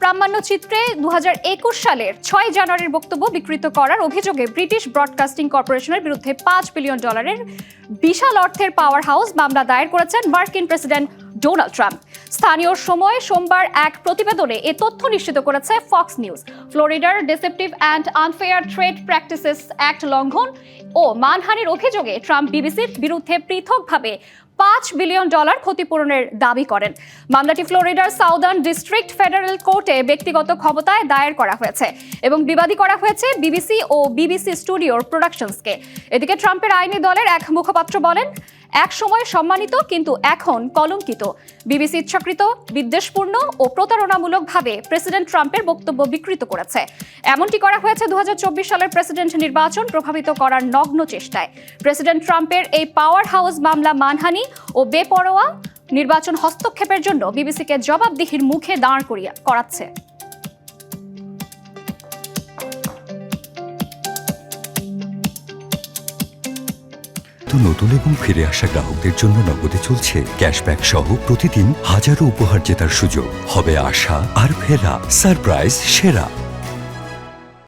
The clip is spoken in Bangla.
প্রামাণ্যচিত্রে 2021 সালের 6 জানুয়ারির বক্তব্য বিকৃত করার অভিযোগে ব্রিটিশ ব্রডকাস্টিং কর্পোরেশনের বিরুদ্ধে $5 বিলিয়ন বিশাল অর্থের পাওয়ার হাউস মামলা দায়ের করেছেন মার্কিন প্রেসিডেন্ট ডোনাল্ড ট্রাম্প। স্থানীয় সময় সোমবার এক প্রতিবেদনে এ তথ্য নিশ্চিত করেছে ফক্স নিউজ। ফ্লোরিডার deceptive and unfair trade practices act লঙ্ঘন ও মানহানির অভিযোগে ট্রাম্প বিবিসির বিরুদ্ধে পৃথকভাবে $5 বিলিয়ন ক্ষতিপূরণের দাবি করেন। মামলাটি ফ্লোরিডার সাউদার্ন ডিস্ট্রিক্ট ফেডারেল কোর্টে ব্যক্তিগত ক্ষমতায় দায়ের করা হয়েছে এবং বিবাদী করা হয়েছে বিবিসি ও বিবিসি স্টুডিওর প্রোডাকশনসকে। এদিকে ট্রাম্পের আইনি দলের এক মুখপাত্র বলেন, এক সময় সম্মানিত কিন্তু এখন কলঙ্কিত। বিবিসি ইচ্ছাকৃত, বিদ্বেষপূর্ণ ও প্রতারণামূলকভাবে প্রেসিডেন্ট ট্রাম্পের বক্তব্য বিকৃত করেছে। এমনটি করা হয়েছে 2024 সালের প্রেসিডেন্ট নির্বাচন প্রভাবিত করার নগ্ন চেষ্টায়। প্রেসিডেন্ট ট্রাম্পের এই পাওয়ার হাউস মামলা মানহানি ও বেপরোয়া নির্বাচন হস্তক্ষেপের জন্য বিবিসিকে জবাবদিহির মুখে দাঁড় করাচ্ছে। নতুন এবং ফিরে আসা গ্রাহকদের জন্য নগদে চলছে ক্যাশব্যাক সহ প্রতিদিন হাজারো উপহার জেতার সুযোগ। হবে আশা আর ফেরা সারপ্রাইজ সেরা।